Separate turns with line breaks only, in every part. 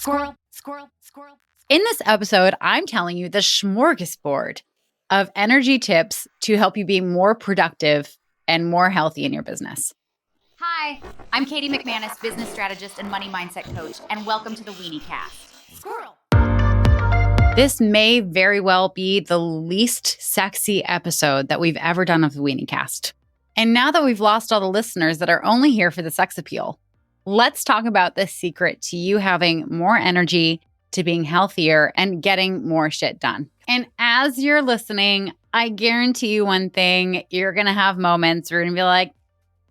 Squirrel, squirrel, squirrel. In this episode, I'm telling you the smorgasbord of energy tips to help you be more productive and more healthy in your business.
Hi, I'm Katie McManus, business strategist and money mindset coach, and welcome to the Weeniecast.
Squirrel. This may very well be the least sexy episode that we've ever done of the Weeniecast. And now that we've lost all the listeners that are only here for the sex appeal, let's talk about the secret to you having more energy, to being healthier, and getting more shit done. And as you're listening, I guarantee you one thing, you're going to have moments where you're going to be like,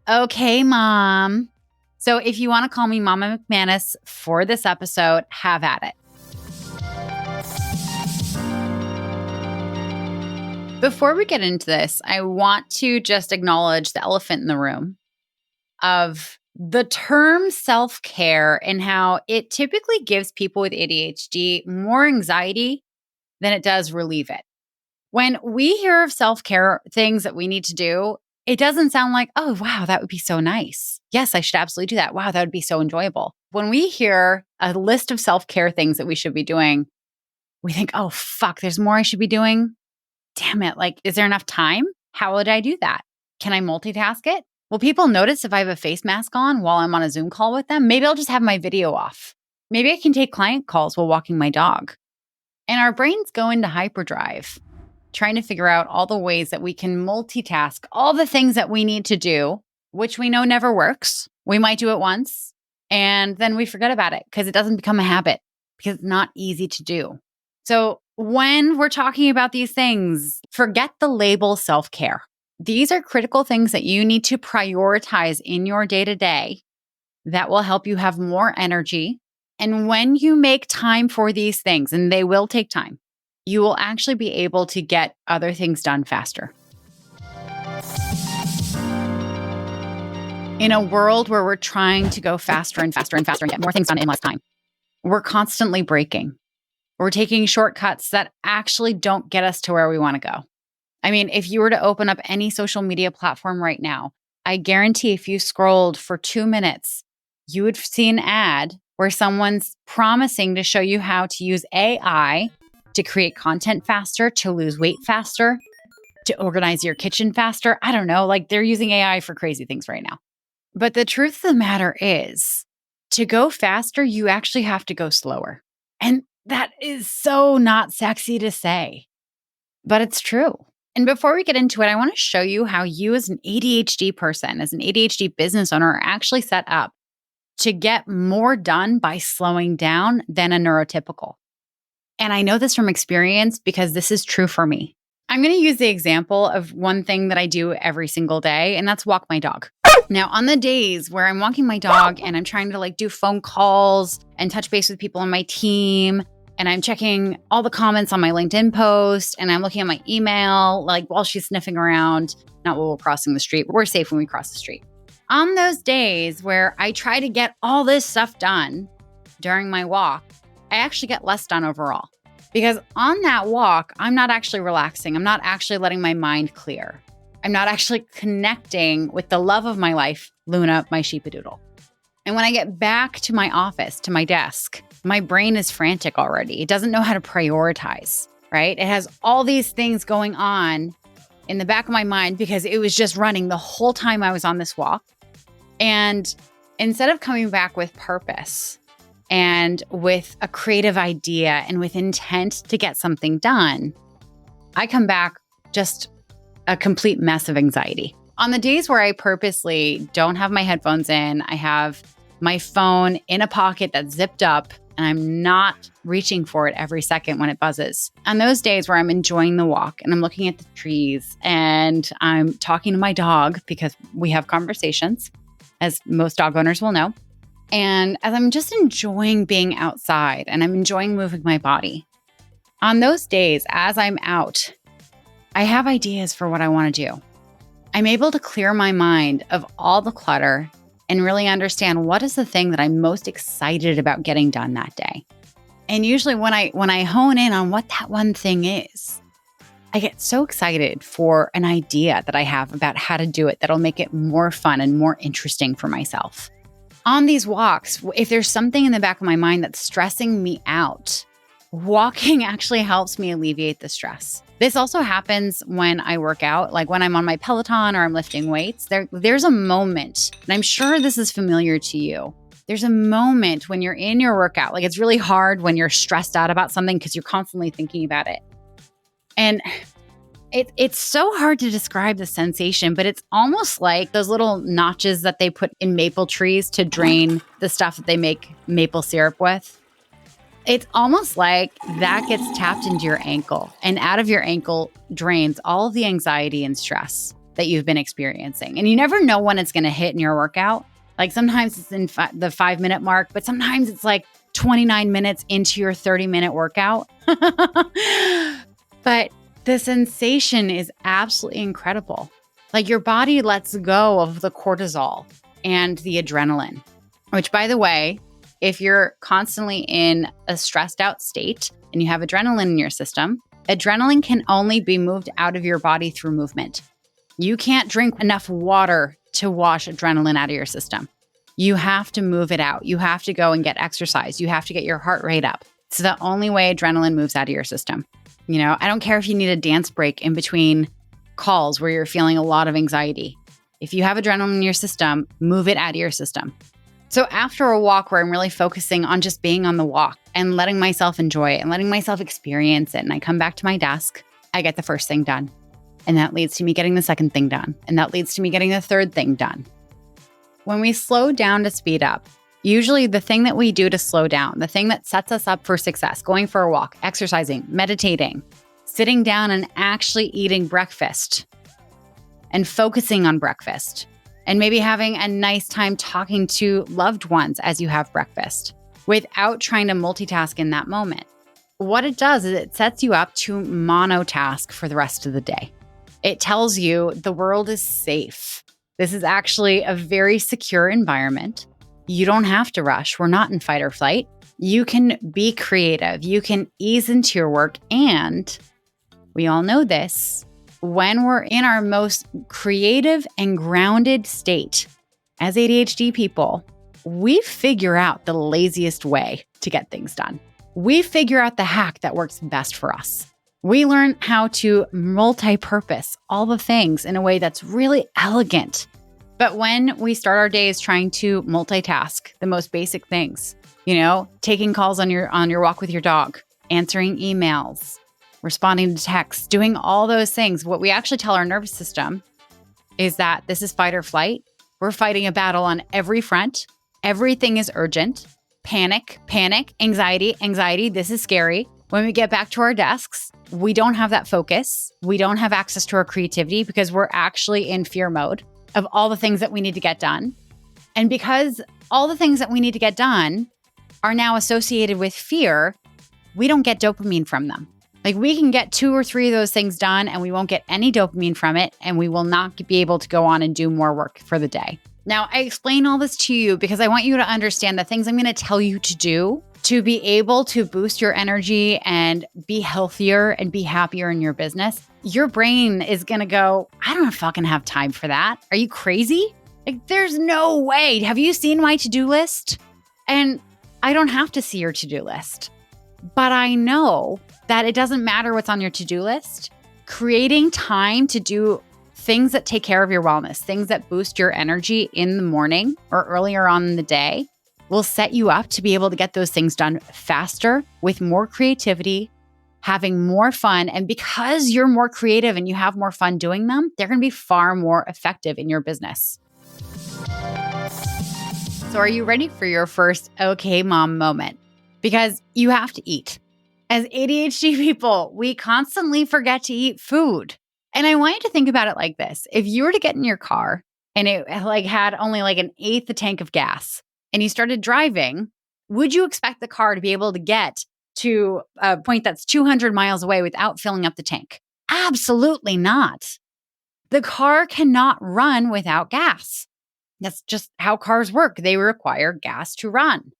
okay, mom. So if you want to call me Mama McManus for this episode, have at it. Before we get into this, I want to just acknowledge the elephant in the room of the term self-care and how it typically gives people with ADHD more anxiety than it does relieve it. When we hear of self-care things that we need to do, it doesn't sound like, oh, wow, that would be so nice. Yes, I should absolutely do that. Wow, that would be so enjoyable. When we hear a list of self-care things that we should be doing, we think, oh, fuck, there's more I should be doing. Damn it. Like, is there enough time? How would I do that? Can I multitask it? Will people notice if I have a face mask on while I'm on a Zoom call with them? Maybe I'll just have my video off. Maybe I can take client calls while walking my dog. And our brains go into hyperdrive, trying to figure out all the ways that we can multitask all the things that we need to do, which we know never works. We might do it once, and then we forget about it because it doesn't become a habit, because it's not easy to do. So when we're talking about these things, forget the label self-care. These are critical things that you need to prioritize in your day-to-day that will help you have more energy. And when you make time for these things, and they will take time, you will actually be able to get other things done faster. In a world where we're trying to go faster and faster and faster and get more things done in less time, we're constantly breaking. We're taking shortcuts that actually don't get us to where we want to go. I mean, if you were to open up any social media platform right now, I guarantee if you scrolled for 2 minutes, you would see an ad where someone's promising to show you how to use AI to create content faster, to lose weight faster, to organize your kitchen faster. I don't know, like they're using AI for crazy things right now. But the truth of the matter is, to go faster, you actually have to go slower. And that is so not sexy to say, but it's true. And before we get into it, I want to show you how you as an ADHD person, as an ADHD business owner, are actually set up to get more done by slowing down than a neurotypical. And I know this from experience because this is true for me. I'm going to use the example of one thing that I do every single day, and that's walk my dog. Now, on the days where I'm walking my dog and I'm trying to do phone calls and touch base with people on my team, and I'm checking all the comments on my LinkedIn post, and I'm looking at my email, while she's sniffing around, not while we're crossing the street, but we're safe when we cross the street. On those days where I try to get all this stuff done during my walk, I actually get less done overall. Because on that walk, I'm not actually relaxing. I'm not actually letting my mind clear. I'm not actually connecting with the love of my life, Luna, my sheepadoodle. And when I get back to my office, to my desk, my brain is frantic already. It doesn't know how to prioritize, right? It has all these things going on in the back of my mind because it was just running the whole time I was on this walk. And instead of coming back with purpose and with a creative idea and with intent to get something done, I come back just a complete mess of anxiety. On the days where I purposely don't have my headphones in, I have my phone in a pocket that's zipped up, and I'm not reaching for it every second when it buzzes. On those days where I'm enjoying the walk and I'm looking at the trees and I'm talking to my dog, because we have conversations, as most dog owners will know, and as I'm just enjoying being outside and I'm enjoying moving my body, on those days, as I'm out, I have ideas for what I want to do. I'm able to clear my mind of all the clutter and really understand what is the thing that I'm most excited about getting done that day. And usually when I hone in on what that one thing is, I get so excited for an idea that I have about how to do it that'll make it more fun and more interesting for myself. on these walks, if there's something in the back of my mind that's stressing me out, walking actually helps me alleviate the stress. This also happens when I work out, like when I'm on my Peloton or I'm lifting weights. There's a moment, and I'm sure this is familiar to you. There's a moment when you're in your workout, like it's really hard when you're stressed out about something because you're constantly thinking about it. And it's so hard to describe the sensation, but it's almost like those little notches that they put in maple trees to drain the stuff that they make maple syrup with. It's almost like that gets tapped into your ankle, and out of your ankle drains all of the anxiety and stress that you've been experiencing. And you never know when it's going to hit in your workout. Like sometimes it's in the 5-minute mark, but sometimes it's like 29 minutes into your 30-minute workout. But the sensation is absolutely incredible. Like your body lets go of the cortisol and the adrenaline, which, by the way, if you're constantly in a stressed out state and you have adrenaline in your system, adrenaline can only be moved out of your body through movement. You can't drink enough water to wash adrenaline out of your system. You have to move it out. You have to go and get exercise. You have to get your heart rate up. It's the only way adrenaline moves out of your system. You know, I don't care if you need a dance break in between calls where you're feeling a lot of anxiety. If you have adrenaline in your system, move it out of your system. So after a walk where I'm really focusing on just being on the walk and letting myself enjoy it and letting myself experience it, and I come back to my desk, I get the first thing done. And that leads to me getting the second thing done. And that leads to me getting the third thing done. When we slow down to speed up, usually the thing that we do to slow down, the thing that sets us up for success, going for a walk, exercising, meditating, sitting down and actually eating breakfast and focusing on breakfast, and maybe having a nice time talking to loved ones as you have breakfast without trying to multitask in that moment. What it does is it sets you up to monotask for the rest of the day. It tells you the world is safe. This is actually a very secure environment. You don't have to rush. We're not in fight or flight. You can be creative. You can ease into your work. And we all know this, when we're in our most creative and grounded state, as ADHD people, we figure out the laziest way to get things done. We figure out the hack that works best for us. We learn how to multi-purpose all the things in a way that's really elegant. But when we start our days trying to multitask the most basic things, taking calls on your walk with your dog, answering emails, responding to texts, doing all those things, what we actually tell our nervous system is that this is fight or flight. We're fighting a battle on every front. Everything is urgent. Panic, anxiety. This is scary. When we get back to our desks, we don't have that focus. We don't have access to our creativity because we're actually in fear mode of all the things that we need to get done. And because all the things that we need to get done are now associated with fear, we don't get dopamine from them. Like we can get 2 or 3 of those things done and we won't get any dopamine from it, and we will not be able to go on and do more work for the day. Now, I explain all this to you because I want you to understand the things I'm going to tell you to do to be able to boost your energy and be healthier and be happier in your business. Your brain is going to go, I don't fucking have time for that. Are you crazy? Like, there's no way. Have you seen my to-do list? And I don't have to see your to-do list. But I know that it doesn't matter what's on your to-do list. Creating time to do things that take care of your wellness, things that boost your energy in the morning or earlier on in the day will set you up to be able to get those things done faster with more creativity, having more fun. And because you're more creative and you have more fun doing them, they're going to be far more effective in your business. So are you ready for your first okay mom moment? Because you have to eat. As ADHD people, we constantly forget to eat food. And I want you to think about it like this. If you were to get in your car and it had only an eighth a tank of gas and you started driving, would you expect the car to be able to get to a point that's 200 miles away without filling up the tank? Absolutely not. The car cannot run without gas. That's just how cars work. They require gas to run.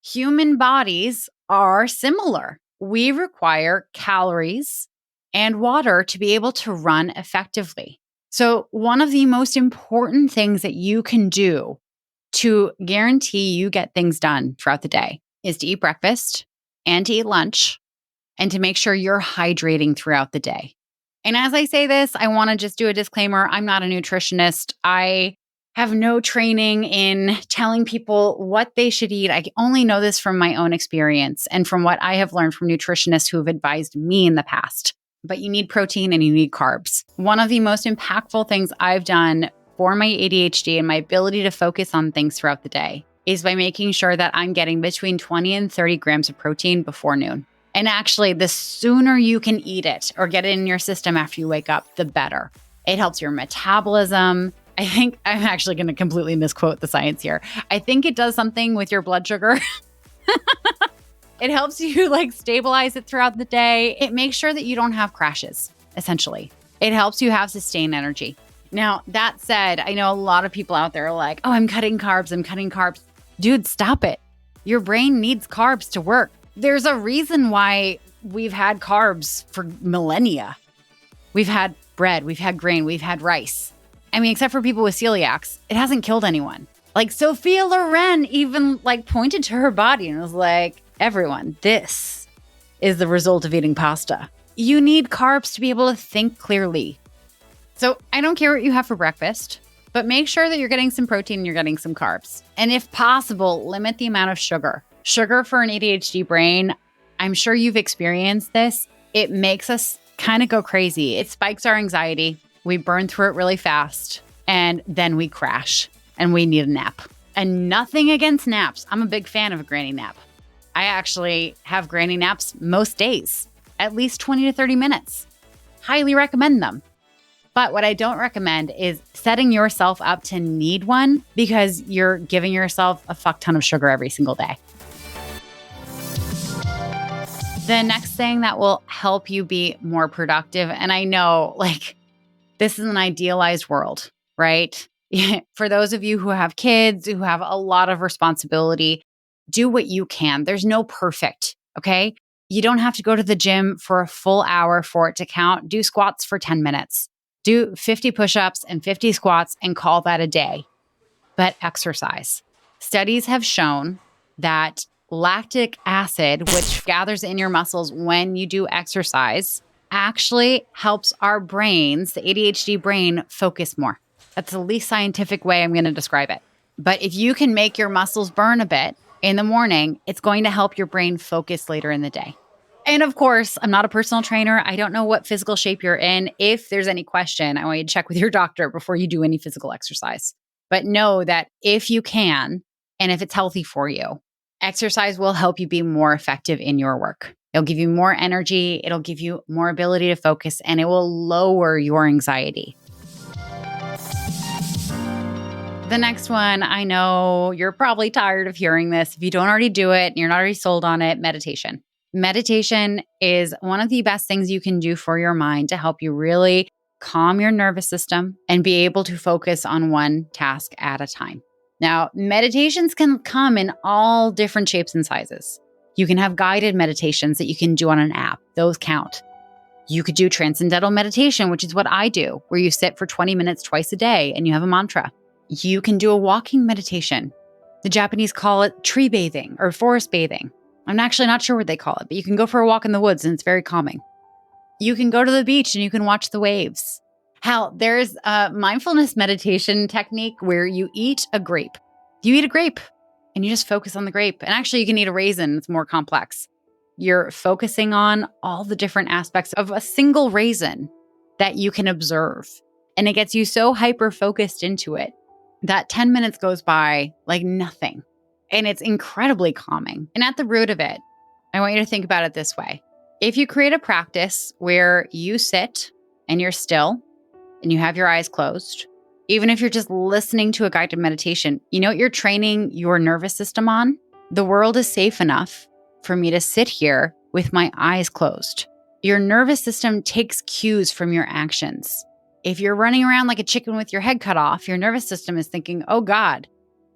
Human bodies are similar. We require calories and water to be able to run effectively. So one of the most important things that you can do to guarantee you get things done throughout the day is to eat breakfast and to eat lunch and to make sure you're hydrating throughout the day. And as I say this, I want to just do a disclaimer. I'm not a nutritionist. I have no training in telling people what they should eat. I only know this from my own experience and from what I have learned from nutritionists who have advised me in the past. But you need protein and you need carbs. One of the most impactful things I've done for my ADHD and my ability to focus on things throughout the day is by making sure that I'm getting between 20 and 30 grams of protein before noon. And actually, the sooner you can eat it or get it in your system after you wake up, the better. It helps your metabolism. I think I'm actually going to completely misquote the science here. I think it does something with your blood sugar. It helps you stabilize it throughout the day. It makes sure that you don't have crashes, essentially. It helps you have sustained energy. Now, that said, I know a lot of people out there are like, oh, I'm cutting carbs. Dude, stop it. Your brain needs carbs to work. There's a reason why we've had carbs for millennia. We've had bread, we've had grain, we've had rice. I mean, except for people with celiacs, it hasn't killed anyone. Sophia Loren even pointed to her body and was like, everyone, this is the result of eating pasta. You need carbs to be able to think clearly. So I don't care what you have for breakfast, but make sure that you're getting some protein and you're getting some carbs. And if possible, limit the amount of sugar. Sugar for an ADHD brain, I'm sure you've experienced this. It makes us kind of go crazy. It spikes our anxiety. We burn through it really fast and then we crash and we need a nap. And nothing against naps. I'm a big fan of a granny nap. I actually have granny naps most days, at least 20 to 30 minutes. Highly recommend them. But what I don't recommend is setting yourself up to need one because you're giving yourself a fuck ton of sugar every single day. The next thing that will help you be more productive, and I know this is an idealized world, right? For those of you who have kids, who have a lot of responsibility, do what you can. There's no perfect, okay? You don't have to go to the gym for a full hour for it to count. Do squats for 10 minutes. Do 50 push-ups and 50 squats and call that a day. But exercise. Studies have shown that lactic acid, which gathers in your muscles when you do exercise, actually helps our brains, the ADHD brain, focus more. That's the least scientific way I'm going to describe it. But if you can make your muscles burn a bit in the morning, it's going to help your brain focus later in the day. And of course, I'm not a personal trainer. I don't know what physical shape you're in. If there's any question, I want you to check with your doctor before you do any physical exercise. But know that if you can, and if it's healthy for you, exercise will help you be more effective in your work. It'll give you more energy, it'll give you more ability to focus, and it will lower your anxiety. The next one, I know you're probably tired of hearing this. If you don't already do it and you're not already sold on it, meditation. Meditation is one of the best things you can do for your mind to help you really calm your nervous system and be able to focus on one task at a time. Now, meditations can come in all different shapes and sizes. You can have guided meditations that you can do on an app. Those count. You could do transcendental meditation, which is what I do, where you sit for 20 minutes twice a day and you have a mantra. You can do a walking meditation. The Japanese call it tree bathing or forest bathing. I'm actually not sure what they call it, but you can go for a walk in the woods and it's very calming. You can go to the beach and you can watch the waves. Hell, there's a mindfulness meditation technique where you eat a grape. You eat a grape and you just focus on the grape. And actually, you can eat a raisin. It's more complex. You're focusing on all the different aspects of a single raisin that you can observe. And it gets you so hyper-focused into it that 10 minutes goes by like nothing. And it's incredibly calming. And at the root of it, I want you to think about it this way. If you create a practice where you sit and you're still and you have your eyes closed, even if you're just listening to a guided meditation, you know what you're training your nervous system on? The world is safe enough for me to sit here with my eyes closed. Your nervous system takes cues from your actions. If you're running around like a chicken with your head cut off, your nervous system is thinking, oh God,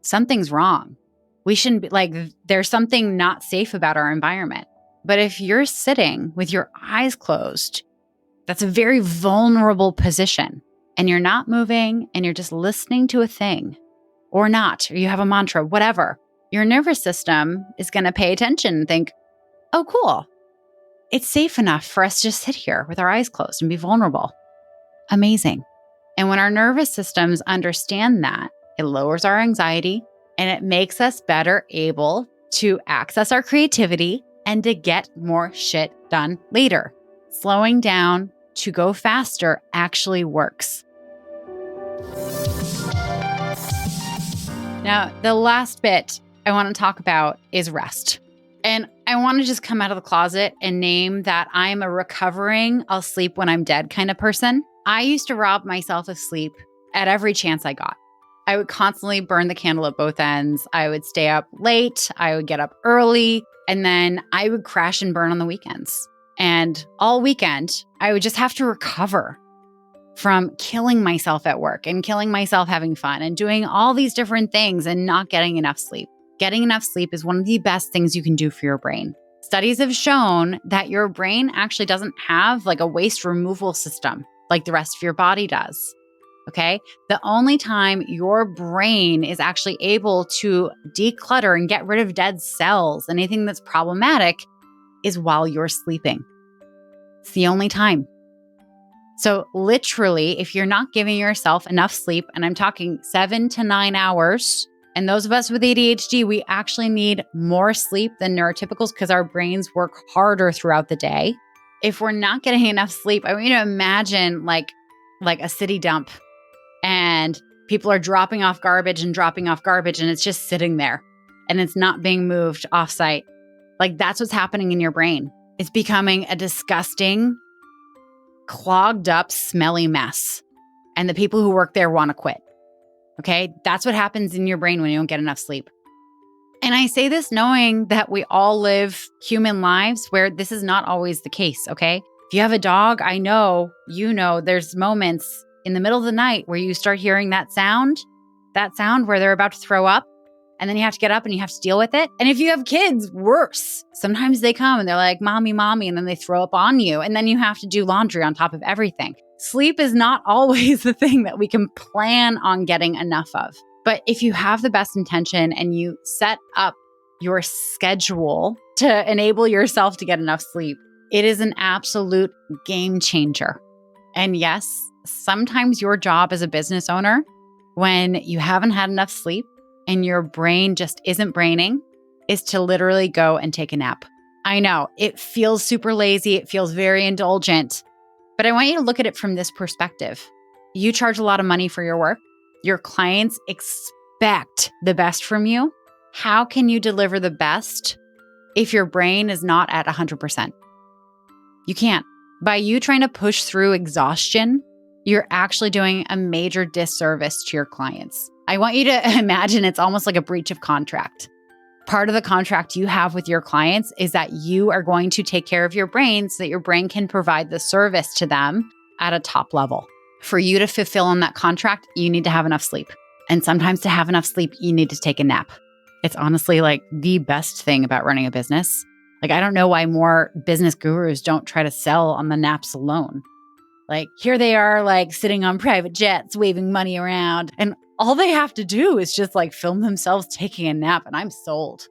something's wrong. We shouldn't be there's something not safe about our environment. But if you're sitting with your eyes closed, that's a very vulnerable position and you're not moving and you're just listening to a thing or not, or you have a mantra, whatever, your nervous system is going to pay attention and think, oh, cool. It's safe enough for us to just sit here with our eyes closed and be vulnerable. Amazing. And when our nervous systems understand that, it lowers our anxiety and it makes us better able to access our creativity and to get more shit done later. Slowing down to go faster actually works. Now, the last bit I want to talk about is rest. And I want to just come out of the closet and name that I'm a recovering, I'll sleep when I'm dead kind of person. I used to rob myself of sleep at every chance I got. I would constantly burn the candle at both ends. I would stay up late. I would get up early. And then I would crash and burn on the weekends. And all weekend, I would just have to recover from killing myself at work and killing myself having fun and doing all these different things and not getting enough sleep. Getting enough sleep is one of the best things you can do for your brain. Studies have shown that your brain actually doesn't have like a waste removal system like the rest of your body does. Okay? The only time your brain is actually able to declutter and get rid of dead cells, anything that's problematic, is while you're sleeping. It's the only time. So literally, if you're not giving yourself enough sleep, and I'm talking 7 to 9 hours, and those of us with ADHD, we actually need more sleep than neurotypicals because our brains work harder throughout the day. If we're not getting enough sleep, I want you to imagine like a city dump and people are dropping off garbage and it's just sitting there and it's not being moved offsite. Like that's what's happening in your brain. It's becoming a disgusting, clogged up, smelly mess. And the people who work there want to quit. Okay? That's what happens in your brain when you don't get enough sleep. And I say this knowing that we all live human lives where this is not always the case, okay? If you have a dog, I know, there's moments in the middle of the night where you start hearing that sound where they're about to throw up, and then you have to get up and you have to deal with it. And if you have kids, worse. Sometimes they come and they're like, mommy, and then they throw up on you, and then you have to do laundry on top of everything. Sleep is not always the thing that we can plan on getting enough of. But if you have the best intention and you set up your schedule to enable yourself to get enough sleep, it is an absolute game changer. And yes, sometimes your job as a business owner, when you haven't had enough sleep and your brain just isn't braining, is to literally go and take a nap. I know it feels super lazy. It feels very indulgent, but I want you to look at it from this perspective. You charge a lot of money for your work. Your clients expect the best from you. How can you deliver the best if your brain is not at 100%? You can't. By you trying to push through exhaustion, you're actually doing a major disservice to your clients. I want you to imagine it's almost like a breach of contract. Part of the contract you have with your clients is that you are going to take care of your brain so that your brain can provide the service to them at a top level. For you to fulfill on that contract, you need to have enough sleep. And sometimes to have enough sleep, you need to take a nap. It's honestly like the best thing about running a business. Like, I don't know why more business gurus don't try to sell on the naps alone. Like, here they are, like sitting on private jets, waving money around. And all they have to do is just like film themselves taking a nap. And I'm sold.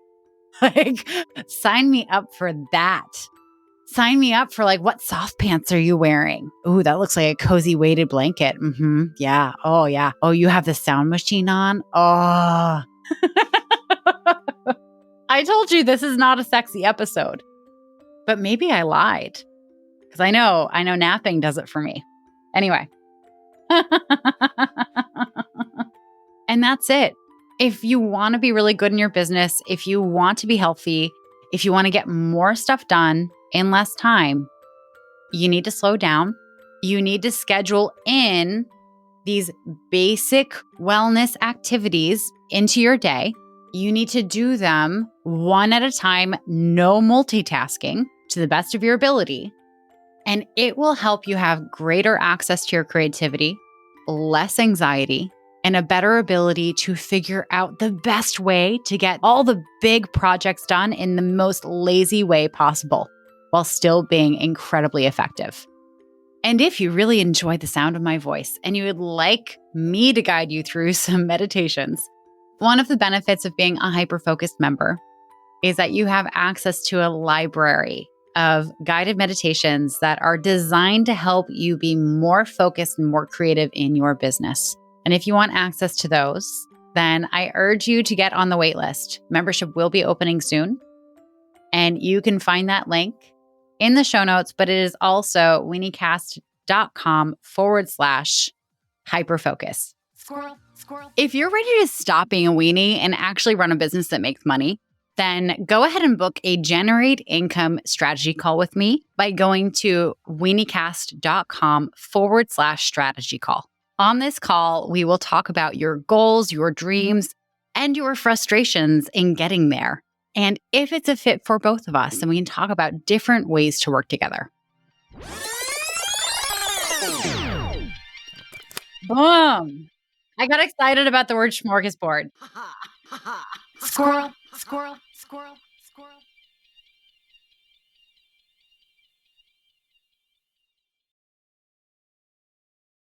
Like, sign me up for that. Sign me up for like, what soft pants are you wearing? Ooh, that looks like a cozy weighted blanket. Mm-hmm. Yeah. Oh, yeah. Oh, you have the sound machine on? Oh. I told you this is not a sexy episode, but maybe I lied because I know napping does it for me. Anyway. And that's it. If you want to be really good in your business, if you want to be healthy, if you want to get more stuff done in less time, you need to slow down. You need to schedule in these basic wellness activities into your day. You need to do them one at a time, no multitasking, to the best of your ability. And it will help you have greater access to your creativity, less anxiety, and a better ability to figure out the best way to get all the big projects done in the most lazy way possible, while still being incredibly effective. And if you really enjoy the sound of my voice and you would like me to guide you through some meditations, One of the benefits of being a hyper-focused member is that you have access to a library of guided meditations that are designed to help you be more focused and more creative in your business. And if you want access to those, then I urge you to get on the wait list. Membership will be opening soon, and you can find that link in the show notes, but it is also weeniecast.com/hyperfocus.
Squirrel, squirrel.
If you're ready to stop being a weenie and actually run a business that makes money, then go ahead and book a Generate Income strategy call with me by going to weeniecast.com/strategy call. On this call, we will talk about your goals, your dreams, and your frustrations in getting there. And if it's a fit for both of us, then we can talk about different ways to work together. Boom. I got excited about the word smorgasbord.
Squirrel, squirrel, squirrel.